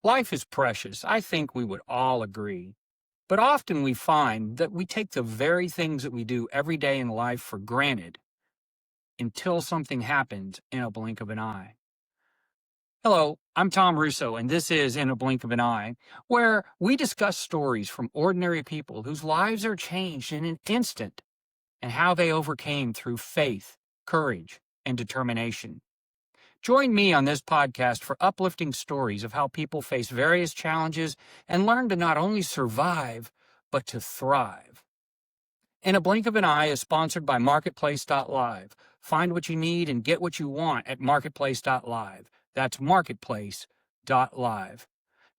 Life is precious. I think we would all agree. But often we find that we take the very things that we do every day in life for granted until something happens in a blink of an eye. Hello, I'm Tom Russo, and this is In a Blink of an Eye, where we discuss stories from ordinary people whose lives are changed in an instant and how they overcame through faith, courage, and determination. Join me on this podcast for uplifting stories of how people face various challenges and learn to not only survive, but to thrive. In a Blink of an Eye is sponsored by Marketplace.live. Find what you need and get what you want at Marketplace.live. That's Marketplace.live.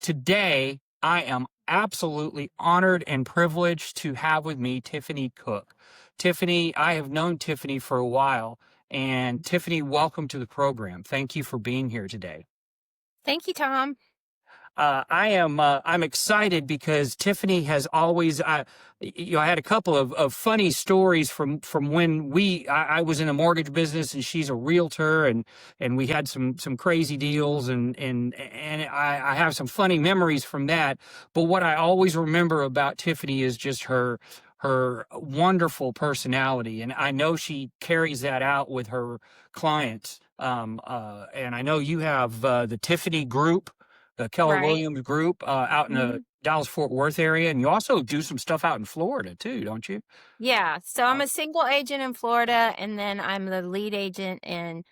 Today, I am absolutely honored and privileged to have with me Tiffany Cook. Tiffany, I have known Tiffany for a while, and Tiffany, welcome to the program. Thank you for being here today. Thank you, Tom. I'm excited because Tiffany has always, I had a couple of funny stories from when I was in a mortgage business and she's a realtor, and we had some crazy deals, and I have some funny memories from that. But what I always remember about Tiffany is just her wonderful personality. And I know she carries that out with her clients. And I know you have, the Tiffany Group, the Keller Right. Williams Group, out in the Mhm. Dallas-Fort Worth area, and you also do some stuff out in Florida too, don't you? Yeah. So I'm Uh, a single agent in Florida, and then I'm the lead agent in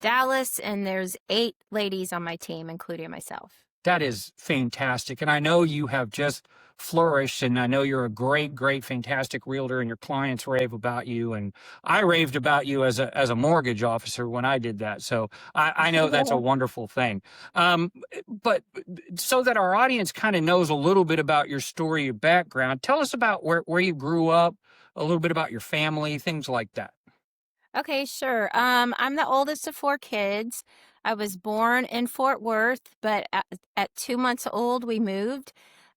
Dallas, and there's 8 ladies on my team, including myself. that is fantastic, and I know you have just flourished, and I know you're a great, fantastic realtor, and your clients rave about you, and I raved about you as a mortgage officer when I did that, so I know that's a wonderful thing. But so that our audience kind of knows a little bit about your story, your background, tell us about where you grew up, a little bit about your family, things like that. Okay, sure. I'm the oldest of 4 kids. I was born in Fort Worth, but at 2 months old, we moved.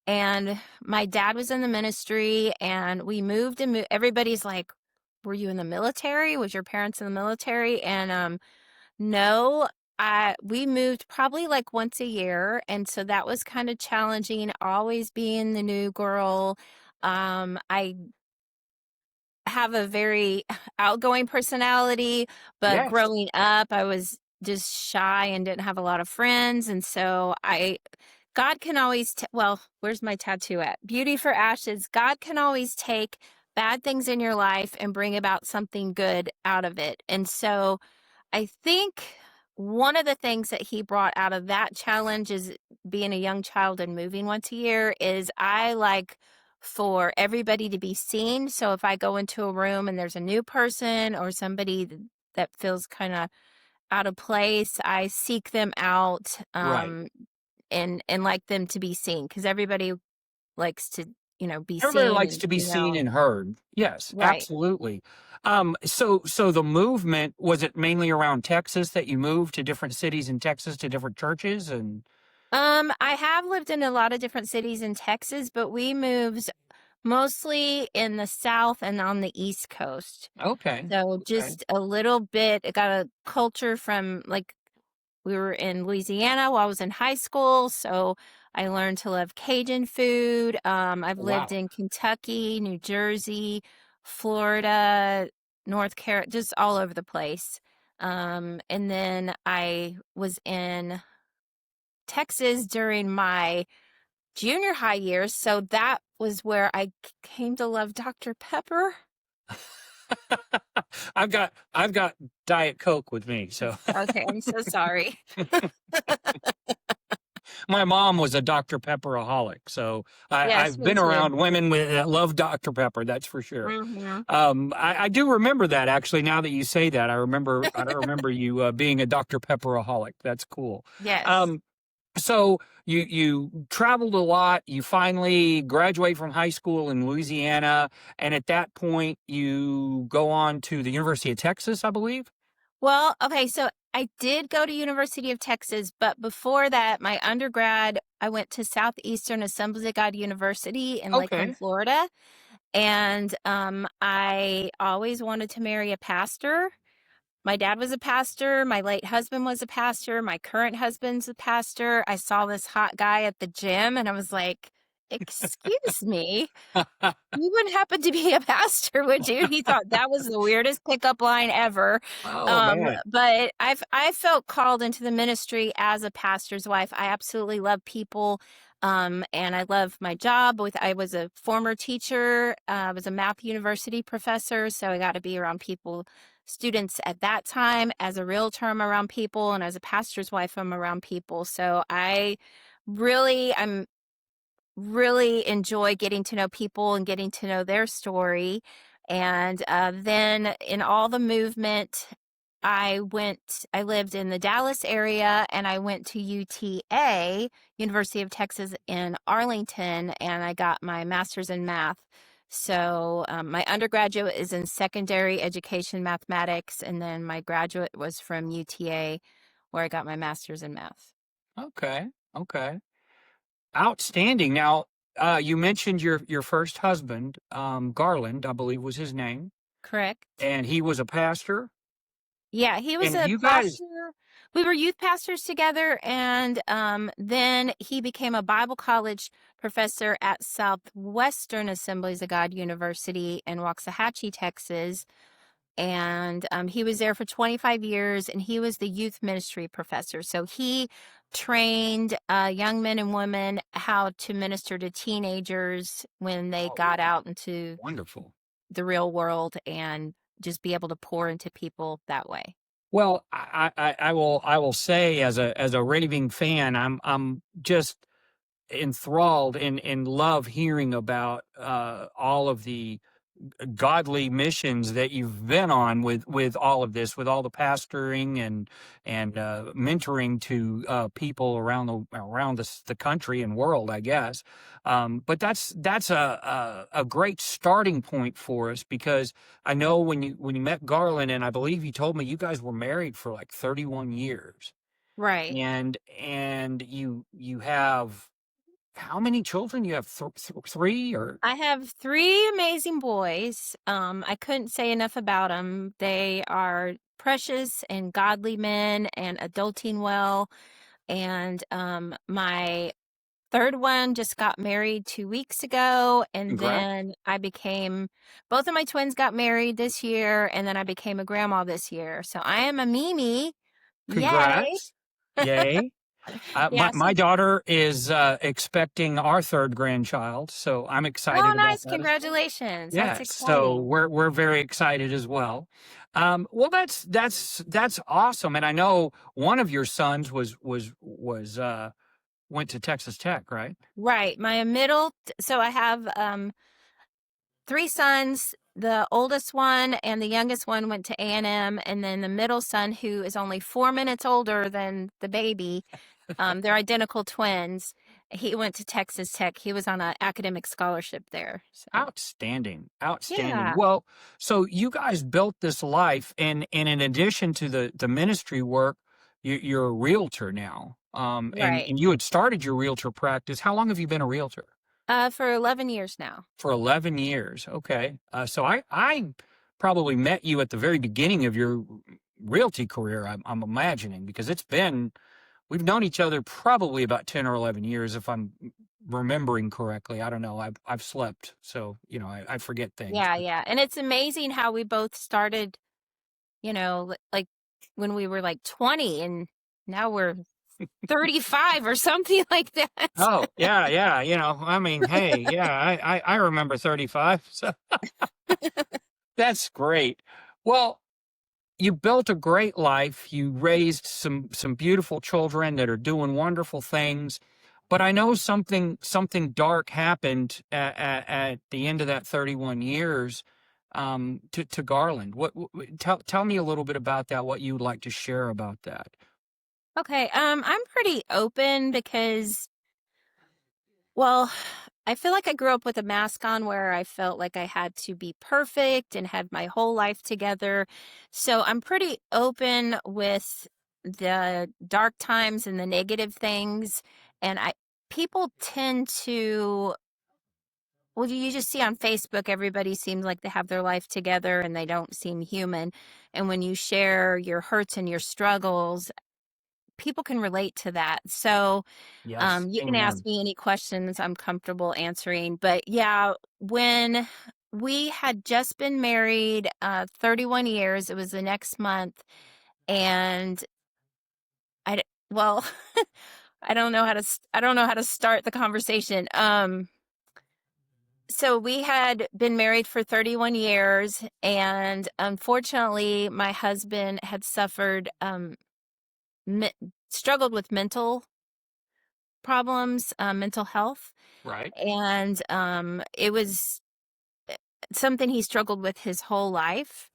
And my dad was in the ministry, and we moved and everybody's like, "Were you in the military? Was your parents in the military?" And no, we moved probably like once a year, and so that was kind of challenging, always being the new girl. I have a very outgoing personality, but Yes. growing up, I was just shy and didn't have a lot of friends, and so God can always well, where's my tattoo at? Beauty for ashes. God can always take bad things in your life and bring about something good out of it. And so I think one of the things that he brought out of that challenge is being a young child and moving once a year is I like for everybody to be seen. So if I go into a room and there's a new person or somebody that feels kind of out of place, I seek them out, Right. and like them to be seen because everybody likes to, be Everybody seen likes and to be be seen known. and heard. Yes, Right. absolutely. So the movement, was it mainly around Texas that you moved to different cities in Texas to different churches? And I have lived in a lot of different cities in Texas, but we moved mostly in the South and on the East Coast. okay, So okay. just a little bit, it got a culture from like we were in Louisiana while I was in high school. So I learned to love Cajun food. I've lived Wow. in Kentucky, New Jersey, Florida, North Carolina, just all over the place. And then I was in Texas during my junior high years. So that was where I came to love Dr. Pepper. I've got Diet Coke with me, so Okay, I'm so sorry. my mom was a Dr. Pepperaholic, so Yes, I've me been too. around women that love Dr. Pepper, that's for sure. Hmm. I do remember that actually. Now that you say that, I remember you being a Dr. Pepperaholic. That's cool. Yes. Um, so you traveled a lot. You finally graduate from high school in Louisiana, and at that point, you go on to the University of Texas, I believe. Well, okay, so I did go to University of Texas, but before that, my undergrad, I went to Southeastern Assemblies of God University in Lakeland, Okay. Florida, and I always wanted to marry a pastor. My dad was a pastor. My late husband was a pastor. My current husband's a pastor. I saw this hot guy at the gym and I was like, excuse me. You wouldn't happen to be a pastor, would you? He thought that was the weirdest pickup line ever. Oh, man. But I felt called into the ministry as a pastor's wife. I absolutely love people. And I love my job. I was a former teacher. I was a math university professor, so I got to be around people, students at that time. As a realtor, I'm around people, and as a pastor's wife, I'm around people. So I'm really enjoy getting to know people and getting to know their story. And then in all the movement, I lived in the Dallas area and I went to UTA, University of Texas in Arlington, and I got my master's in math. So my undergraduate is in secondary education mathematics, and then my graduate was from UTA, where I got my master's in math. Okay. Okay. Outstanding. Now, you mentioned your first husband, Garland, I believe was his name, Correct. and he was a pastor. Yeah, he was And a you guys, pastor. We were youth pastors together, and then he became a Bible college professor at Southwestern Assemblies of God University in Waxahachie, Texas. And he was there for 25 years, and he was the youth ministry professor. So he trained young men and women how to minister to teenagers when they oh, got out into wonderful. the real world and just be able to pour into people that way. Well, I will say as a raving fan, I'm just enthralled and love hearing about all of the godly missions that you've been on with all of this, with all the pastoring and mentoring to people around the country and world, I guess. But that's a great starting point for us, because I know when you met Garland, and I believe you told me you guys were married for like 31 years, Right. and you have how many children? You have three or I have three amazing boys. I couldn't say enough about them. They are precious and godly men and adulting well. And my third one just got married 2 weeks ago. And congrats. then both of my twins got married this year. And then I became a grandma this year. So I am a Mimi. Yay. Congrats. Yay. Yeah. My daughter is expecting our third grandchild, so I'm Oh, excited about nice. that as well. Congratulations. That's Yes, so exciting. we're very excited as well. Well, that's awesome, and I know one of your sons went to Texas Tech, right? Right. So I have three sons. The oldest one and the youngest one went to A&M, and then the middle son, who is only 4 minutes older than the baby, they're identical twins. He went to Texas Tech. He was on an academic scholarship there. So Outstanding, outstanding. yeah, Well, so you guys built this life, and in addition to the ministry work, you're a realtor now. right. And you had started your realtor practice. How long have you been a realtor? For 11 years now. For 11 years. Okay. So I probably met you at the very beginning of your realty career. I'm imagining, because we've known each other probably about 10 or 11 years, if I'm remembering correctly. I don't know. I've slept, so I forget things. Yeah, yeah. And it's amazing how we both started, like when we were like 20, and now we're 35 or something like that. Oh, yeah, yeah. I mean, hey, yeah, I remember 35. So that's great. Well, you built a great life. You raised some beautiful children that are doing wonderful things. But I know something dark happened at the end of that 31 years, to Garland. Tell me a little bit about that, what you'd like to share about that. Okay, I'm pretty open because, well, I feel like I grew up with a mask on where I felt like I had to be perfect and had my whole life together. So I'm pretty open with the dark times and the negative things. And people tend to Well, you just see on Facebook, everybody seems like they have their life together and they don't seem human. And when you share your hurts and your struggles, people can relate to that. So, Yes. you can ask Amen. me any questions I'm comfortable answering. But yeah, when we had just been married 31 years, it was the next month. And well, I don't know how to start the conversation. So we had been married for 31 years, and unfortunately, my husband had suffered, me struggled with mental problems, mental health, Right. and, it was, something he struggled with his whole life.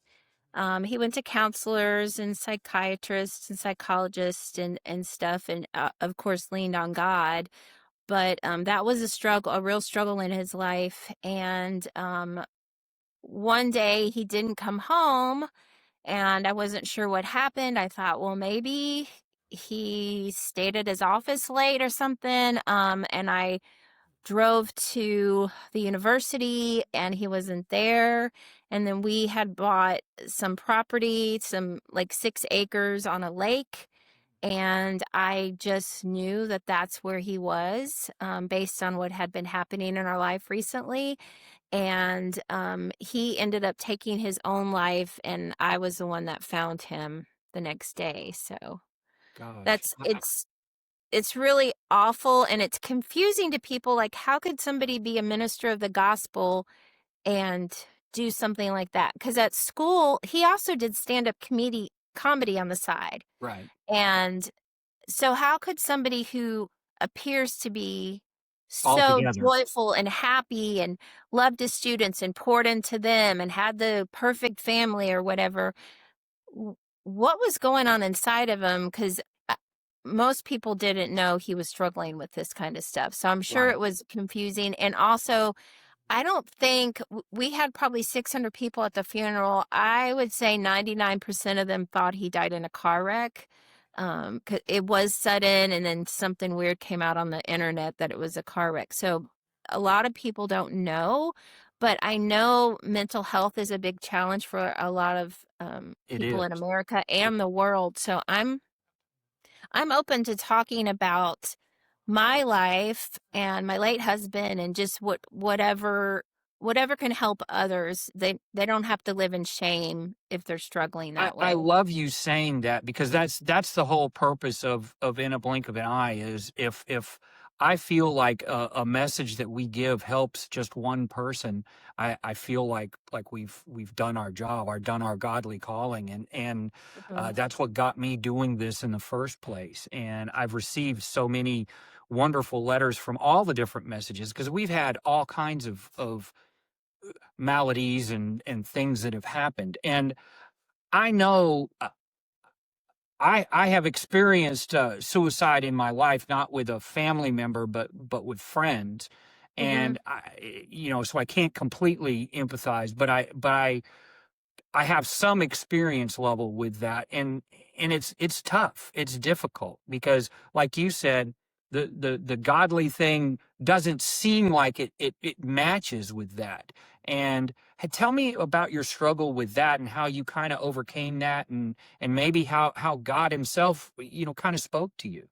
He went to counselors and psychiatrists and psychologists and stuff, and, of course, leaned on God, but, that was a real struggle in his life, and, one day he didn't come home and I wasn't sure what happened. I thought, well, maybe he stayed at his office late or something. And I drove to the university and he wasn't there. And then we had bought some property, some like 6 acres on a lake. And I just knew that that's where he was, based on what had been happening in our life recently. And he ended up taking his own life, and I was the one that found him the next day. So Gosh. that's it's really awful, and it's confusing to people. Like, how could somebody be a minister of the gospel and do something like that? Because at school, he also did stand-up comedy on the side, Right. and so how could somebody who appears to be All so together. joyful and happy and loved his students and poured into them and had the perfect family or whatever, w- what was going on inside of him? Because most people didn't know he was struggling with this kind of stuff. So I'm sure Right. it was confusing. And also, I don't think we had probably 600 people at the funeral. I would say 99% of them thought he died in a car wreck. 'Cause it was sudden, and then something weird came out on the internet that it was a car wreck. So a lot of people don't know, but I know mental health is a big challenge for a lot of It people is. in America and the world. So I'm open to talking about my life and my late husband and just whatever can help others. They don't have to live in shame if they're struggling that I way. love you saying that because that's the whole purpose of In a Blink of an Eye is if I feel like a message that we give helps just one person, I feel like we've done our job, our done our godly calling, and Mhm. that's what got me doing this in the first place. And I've received so many wonderful letters from all the different messages because we've had all kinds of maladies and things that have happened. And I know I have experienced suicide in my life, not with a family member, but with friends, Mhm. and so I can't completely empathize, but I have some experience level with that, and it's tough. It's difficult because, like you said, the godly thing doesn't seem like it matches with that. And tell me about your struggle with that and how you kind of overcame that, and maybe how God Himself, kind of spoke to you.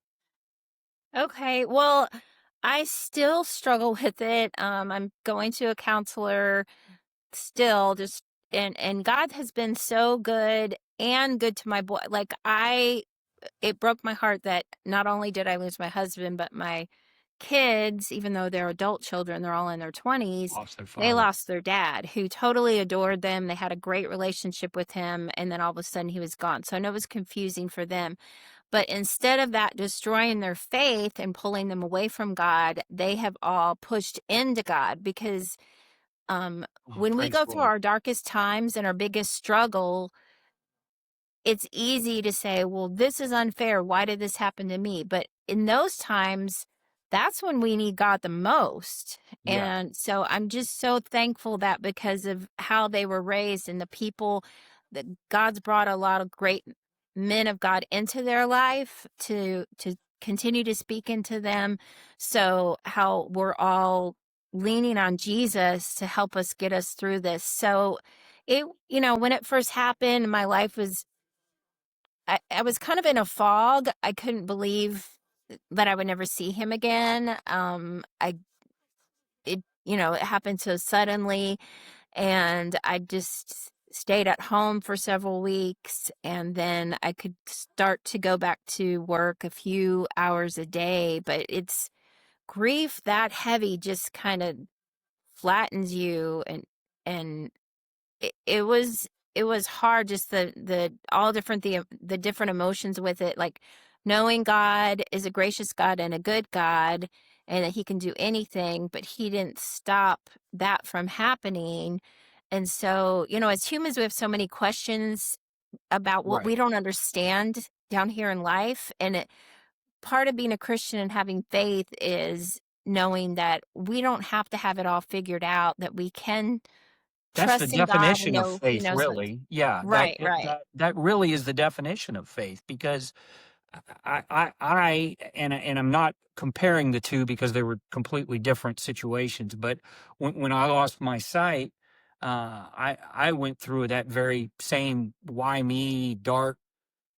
Okay. Well, I still struggle with it. I'm going to a counselor still, just and God has been so good and good to my boy. Like, it broke my heart that not only did I lose my husband, but my kids, even though they're adult children, they're all in their 20s, Lost their they father. lost their dad, who totally adored them. They had a great relationship with him, and then all of a sudden he was gone. So I know it was confusing for them. But instead of that destroying their faith and pulling them away from God, they have all pushed into God because um, Oh, when we praise go the through Lord. our darkest times and our biggest struggle, it's easy to say, well, this is unfair. Why did this happen to me? But in those times, that's when we need God the most. Yes. And so I'm just so thankful that because of how they were raised and the people that God's brought a lot of great men of God into their life to continue to speak into them. So how we're all leaning on Jesus to help us get us through this. So when it first happened, my life was, I was kind of in a fog. I couldn't believe that I would never see him again. It happened so suddenly, and I just stayed at home for several weeks, and then I could start to go back to work a few hours a day. But it's grief that heavy just kind of flattens you, and it was hard, just the all different the different emotions with it, like knowing God is a gracious God and a good God, and that he can do anything, but he didn't stop that from happening. And so, as humans, we have so many questions about what we Right. don't understand down here in life. And part of being a Christian and having faith is knowing that we don't have to have it all figured out, that we can That's the trust in God and definition of know he faith, knows what. really. Yeah, Right, right. that really is the definition of faith because and I'm not comparing the two because they were completely different situations. But when I lost my sight, I went through that very same why me dark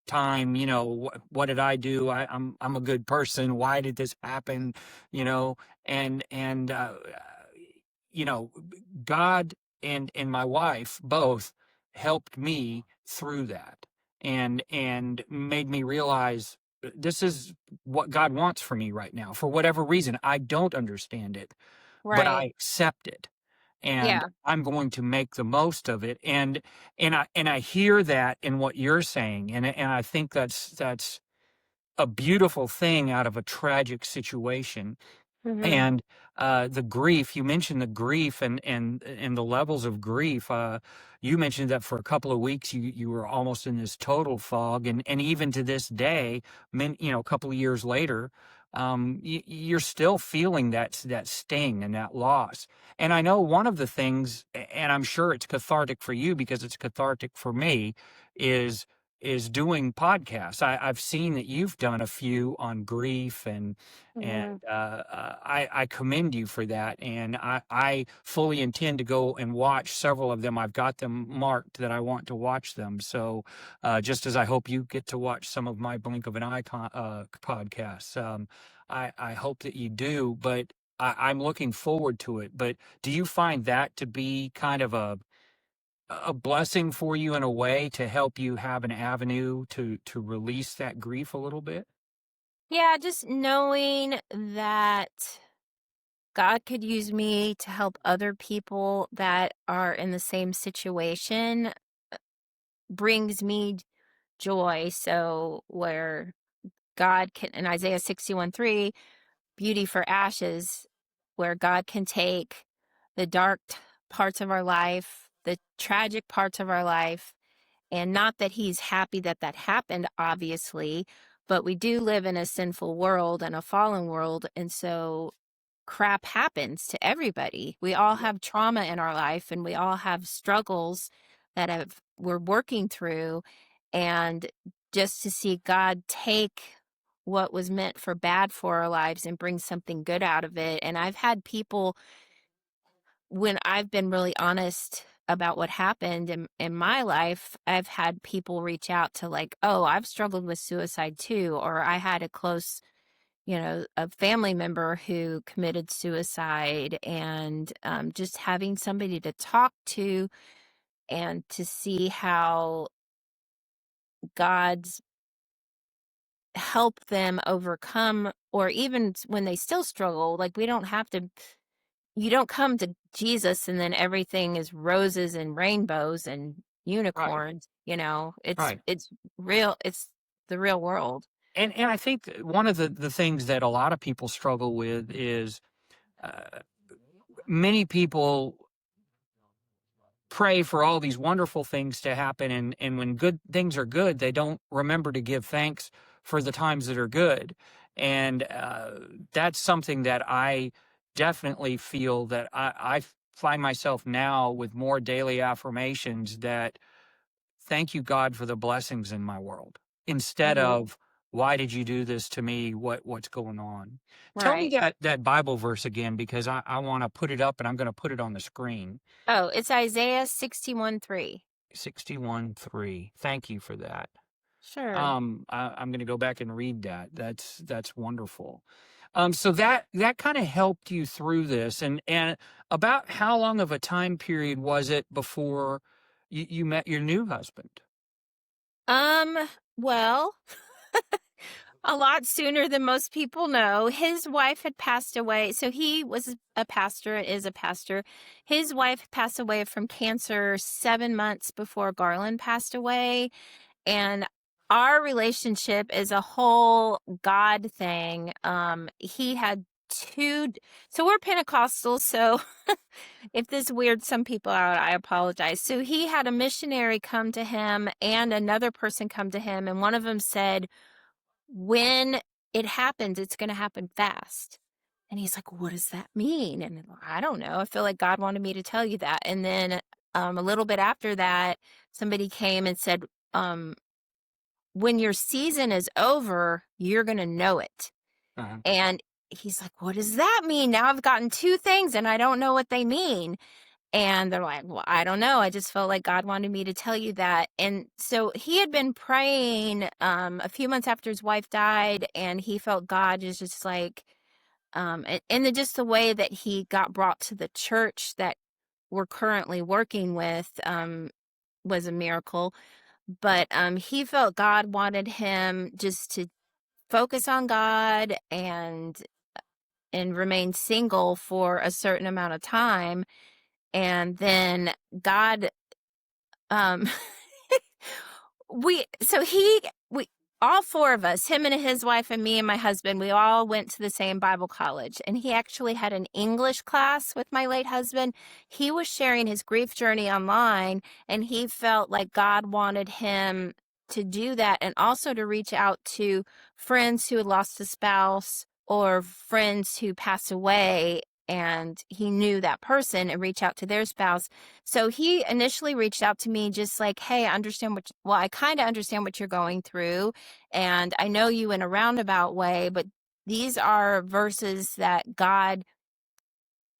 time. What did I do? I'm a good person. Why did this happen? You know, and you know, God and my wife both helped me through that and made me realize this is what God wants for me right now. For whatever reason, I don't understand it, but I Right. accept it and Yeah. I'm going to make the most of it. And I hear that in what you're saying. And I think that's a beautiful thing out of a tragic situation. Mhm. And the grief, you mentioned the grief and the levels of grief. You mentioned that for a couple of weeks you were almost in this total fog, and even to this day, a couple of years later, you're still feeling that sting and that loss. And I know one of the things, and I'm sure it's cathartic for you because it's cathartic for me, is is doing podcasts. I've seen that you've done a few on grief and Mhm. I commend you for that. And I fully intend to go and watch several of them. I've got them marked that I want to watch them. So just as I hope you get to watch some of my Blink of an Eye podcasts, I hope that you do. But I'm looking forward to it. But do you find that to be kind of a blessing for you in a way to help you have an avenue to release that grief a little bit? Yeah, just knowing that God could use me to help other people that are in the same situation brings me joy. So where God can, in Isaiah 61:3, beauty for ashes, where God can take the dark parts of our life, the tragic parts of our life. And not that he's happy that that happened, obviously, but we do live in a sinful world and a fallen world. And so crap happens to everybody. We all Yeah. have trauma in our life, and we all have struggles that we're working through. And just to see God take what was meant for bad for our lives and bring something good out of it. And I've had people, when I've been really honest about what happened in my life, I've had people reach out to, like, oh, I've struggled with suicide too. Or I had a close, a family member who committed suicide, and just having somebody to talk to and to see how God's help them overcome, or even when they still struggle, like, we don't have to, you don't come to Jesus and then everything is roses and rainbows and Right. unicorns. It's Right. it's real, it's the real world. And I think one of the things that a lot of people struggle with is uh, many people pray for all these wonderful things to happen, and when good things are good, they don't remember to give thanks for the times that are good. And that's something that I definitely feel that I find myself now with more daily affirmations that thank you, God, for the blessings in my world instead Mhm. of Why did you do this to me? What's going on? Tell me Right. that Bible verse again, because I want to put it up and I'm going to put it on the screen. Oh, it's Isaiah 61:3. 61:3. Thank you for that. Sure. I'm going to go back and read that. That's wonderful. So that kind of helped you through this, and about how long of a time period was it before you met your new husband? Um, well, a lot sooner than most people know. His wife had passed away. So he was a pastor, is a pastor. His wife passed away from cancer 7 months before Garland passed away. And our relationship is a whole God thing. He had two, so we're Pentecostal. So if this weirds some people out, I apologize. So he had a missionary come to him and another person come to him. And one of them said, when it happens, it's going to happen fast. And he's like, what does that mean? And I don't know. I feel like God wanted me to tell you that. And then a little bit after that, somebody came and said, when your season is over, you're going to know it. Uh-huh. And he's like, what does that mean? Now I've gotten two things and I don't know what they mean. And they're like, well, I don't know. I just felt like God wanted me to tell you that. And so he had been praying a few months after his wife died, and he felt God is just like, just the way that he got brought to the church that we're currently working with was a miracle. But he felt God wanted him just to focus on God and remain single for a certain amount of time. And then God, um, we all four of us, him and his wife and me and my husband, we all went to the same Bible college. And he actually had an English class with my late husband. He was sharing his grief journey online, and he felt like God wanted him to do that, and also to reach out to friends who had lost a spouse or friends who passed away, and he knew that person, and reach out to their spouse. So he initially reached out to me just like, hey, I kind of understand what you're going through. And I know you in a roundabout way, but these are verses that God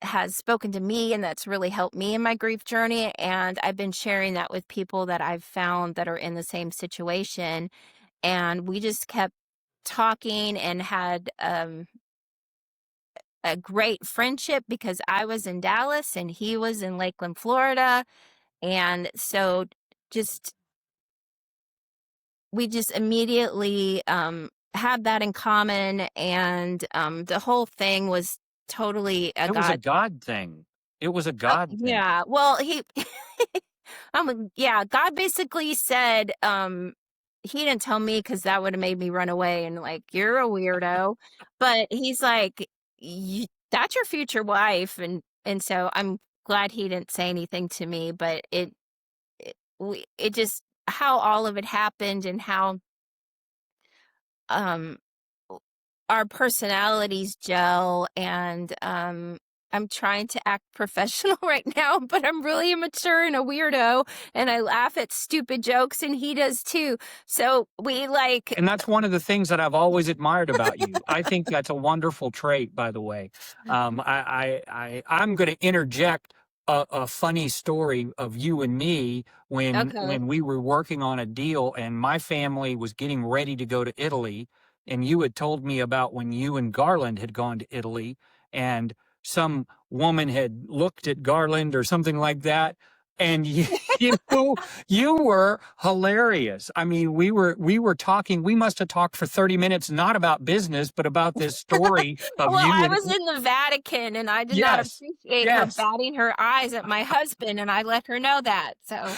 has spoken to me, and that's really helped me in my grief journey. And I've been sharing that with people that I've found that are in the same situation. And we just kept talking and had a great friendship, because I was in Dallas and he was in Lakeland, Florida. And so just we just immediately had that in common, and the whole thing was totally a It was a God. God thing. It was a Oh, God thing. yeah. Well, he yeah, God basically said, he didn't tell me, because that would have made me run away and like, you're a weirdo. But he's like, that's your future wife. And so I'm glad he didn't say anything to me, but it just, how all of it happened, and how um our personalities gel. And I'm trying to act professional right now, but I'm really immature and a weirdo, and I laugh at stupid jokes, and he does too. So we like And that's one of the things that I've always admired about you. I think that's a wonderful trait, by the way. I'm going to interject a funny story of you and me okay. when we were working on a deal, and my family was getting ready to go to Italy, and you had told me about when you and Garland had gone to Italy, and some woman had looked at Garland or something like that, and you know, you were hilarious. I mean, we were talking. We must have talked for 30 minutes, not about business, but about this story of Well, you I and was in the Vatican, and I did not yes, appreciate her yes. batting her eyes at my husband, and I let her know that. So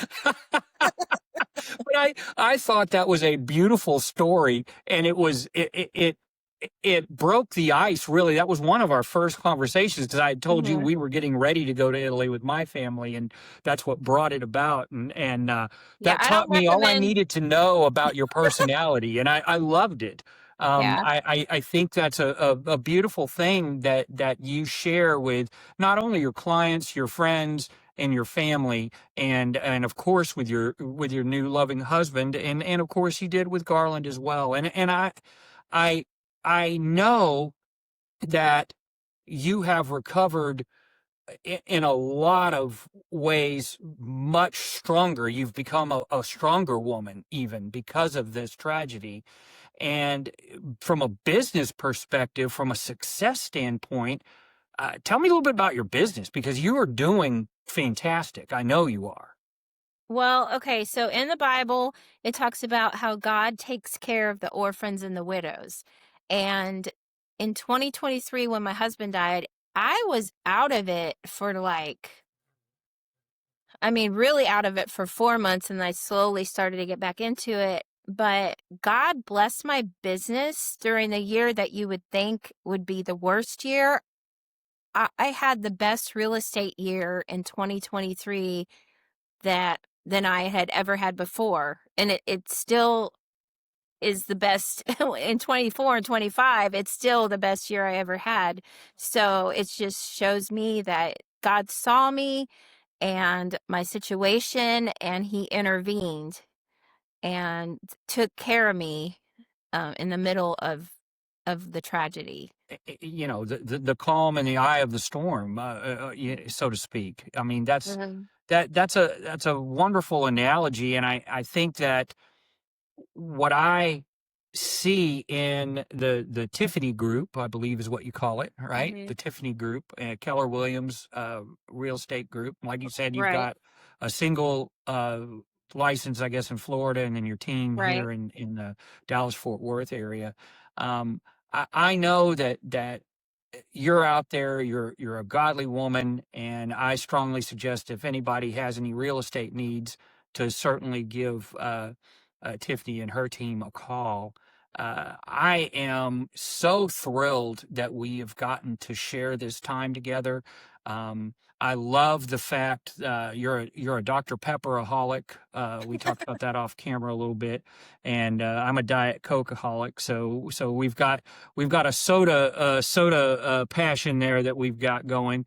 But I thought that was a beautiful story, and it broke the ice. Really, that was one of our first conversations, because I had told you mhm. we were getting ready to go to Italy with my family, and that's what brought it about. And Yeah, that I taught don't me all I recommend. needed to know about your personality, and I loved it. Yeah. I think that's a beautiful thing that you share with not only your clients, your friends, and your family, and of course with your new loving husband, and of course you did with Garland as well. And I I know that you have recovered in a lot of ways much stronger. You've become a stronger woman even because of this tragedy. And from a business perspective, from a success standpoint, tell me a little bit about your business because you are doing fantastic. I know you are. Well, okay, so in the Bible, it talks about how God takes care of the orphans and the widows. And in 2023, when my husband died, I was out of it for really out of it for 4 months, and I slowly started to get back into it. But God blessed my business during the year that you would think would be the worst year. I had the best real estate year in 2023 that than I had ever had before. And it still is the best in 24 and 25. It's still the best year I ever had. So it just shows me that God saw me and my situation, and he intervened and took care of me in the middle of the tragedy. You know, the calm in the eye of the storm, so to speak. I mean, Mhm. that's a wonderful analogy, and I think that what I see in the Tiffany Group, I believe is what you call it, right? Mhm. The Tiffany Group, Keller Williams Real Estate Group. Like you said, you've Right. got a single license, I guess, in Florida, and then your team Right. here in the Dallas Fort Worth area. Um, I know that you're out there, you're a godly woman, and I strongly suggest if anybody has any real estate needs to certainly give Tiffany and her team a call. I am so thrilled that we have gotten to share this time together. I love the fact you're a Dr. Pepperaholic. We talked about that off camera a little bit, and I'm a Diet Cokeaholic. So we've got a soda passion there that we've got going.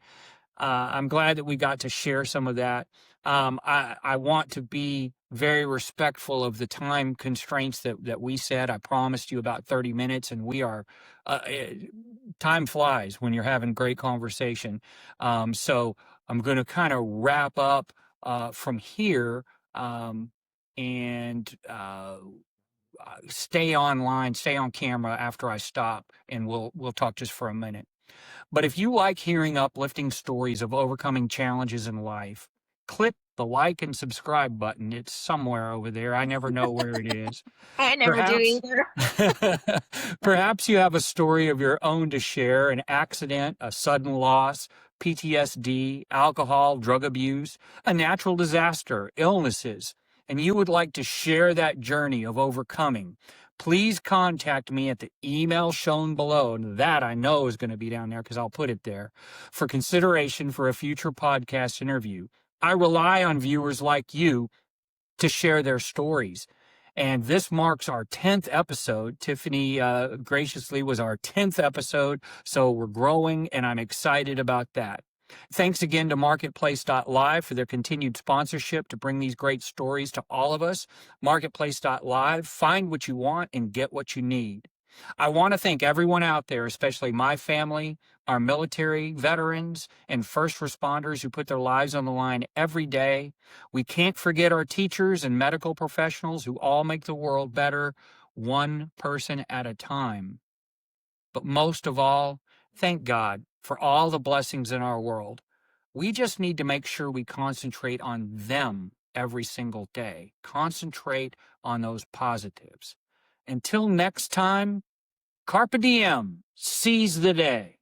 I'm glad that we got to share some of that. I want to be very respectful of the time constraints that we said. I promised you about 30 minutes, and we are, time flies when you're having great conversation. So I'm going to kind of wrap up from here um, and stay online, stay on camera after I stop, and we'll talk just for a minute. But if you like hearing uplifting stories of overcoming challenges in life, click the like and subscribe button. It's somewhere over there. I never know where it is. I never do Perhaps either. perhaps you have a story of your own to share, an accident, a sudden loss, PTSD, alcohol, drug abuse, a natural disaster, illnesses, and you would like to share that journey of overcoming. Please contact me at the email shown below. And that I know is going to be down there because I'll put it there for consideration for a future podcast interview. I rely on viewers like you to share their stories. And this marks our 10th episode. Tiffany graciously was our 10th episode. So we're growing, and I'm excited about that. Thanks again to Marketplace.live for their continued sponsorship to bring these great stories to all of us. Marketplace.live, find what you want and get what you need. I want to thank everyone out there, especially my family, our military veterans, and first responders who put their lives on the line every day. We can't forget our teachers and medical professionals who all make the world better, one person at a time. But most of all, thank God for all the blessings in our world. We just need to make sure we concentrate on them every single day. Concentrate on those positives. Until next time, carpe diem, seize the day.